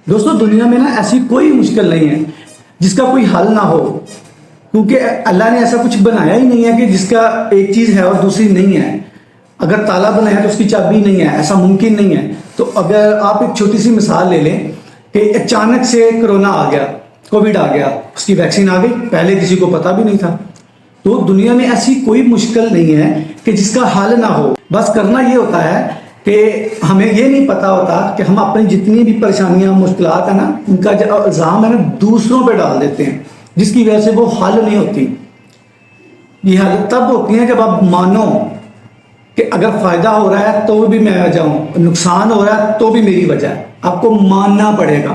दोस्तों दुनिया में ना ऐसी कोई मुश्किल नहीं है जिसका कोई हल ना हो, क्योंकि अल्लाह ने ऐसा कुछ बनाया ही नहीं है कि जिसका एक चीज है और दूसरी नहीं है। अगर ताला बनाया तो उसकी चाबी नहीं है, ऐसा मुमकिन नहीं है। तो अगर आप एक छोटी सी मिसाल ले लें कि अचानक से कोरोना आ गया, कोविड आ गया, उसकी वैक्सीन आ गई, पहले किसी को पता भी नहीं था। तो दुनिया में ऐसी कोई मुश्किल नहीं है कि जिसका हल ना हो। बस करना ये होता है कि हमें ये नहीं पता होता कि हम अपनी जितनी भी परेशानियां मुश्किलात है ना, उनका जो इल्ज़ाम है ना दूसरों पे डाल देते हैं, जिसकी वजह से वो हल नहीं होती। ये हल तब होती है जब आप मानो कि अगर फायदा हो रहा है तो भी मैं वजह हूं, नुकसान हो रहा है तो भी मेरी वजह है। आपको मानना पड़ेगा,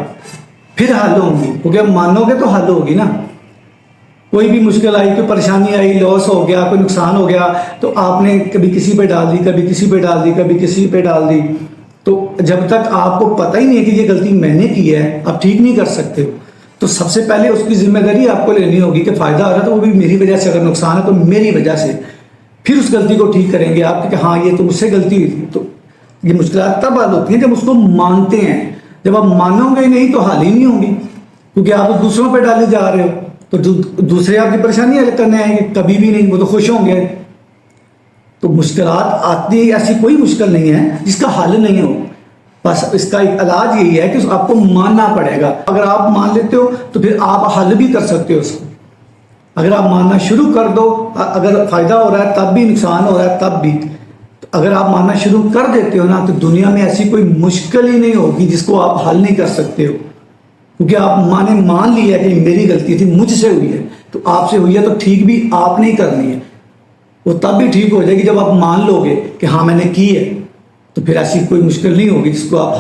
फिर हल होंगी, क्योंकि आप मानोगे तो हल होगी ना। कोई भी मुश्किल आई, कोई परेशानी आई, लॉस हो गया, कोई नुकसान हो गया, तो आपने कभी किसी पे डाल दी, कभी किसी पे डाल दी, कभी किसी पे डाल दी। तो जब तक आपको पता ही नहीं है कि ये गलती मैंने की है, आप ठीक नहीं कर सकते हो। तो सबसे पहले उसकी जिम्मेदारी आपको लेनी होगी कि फायदा हो रहा है तो वो भी मेरी वजह से, अगर नुकसान है तो मेरी वजह से। फिर उस गलती को ठीक करेंगे आप कि हाँ ये तो मुझसे गलती हुई थी। तो ये मुश्किलात तब हल होती हैं जब उसको मानते हैं। जब आप मानोगे नहीं तो हल ही नहीं होंगी, क्योंकि आप दूसरों पर डाले जा रहे हो। तो दूसरे आपकी परेशानी हल करने आएंगे, कभी भी नहीं, वो तो खुश होंगे। तो मुश्किलात आती, ऐसी कोई मुश्किल नहीं है जिसका हल नहीं हो। बस इसका एक इलाज यही है कि आपको मानना पड़ेगा। अगर आप मान लेते हो तो फिर आप हल भी कर सकते हो उसको। अगर आप मानना शुरू कर दो, अगर फायदा हो रहा है तब भी, नुकसान हो रहा है तब भी, तो अगर आप मानना शुरू कर देते हो ना, तो दुनिया में ऐसी कोई मुश्किल ही नहीं होगी जिसको आप हल नहीं कर सकते हो। क्योंकि आप मान लिया कि मेरी गलती थी, मुझसे हुई है, तो आपसे हुई है तो ठीक भी आपने ही करनी है। वो तब भी ठीक हो जाएगी जब आप मान लोगे कि हाँ मैंने की है। तो फिर ऐसी कोई मुश्किल नहीं होगी जिसको आप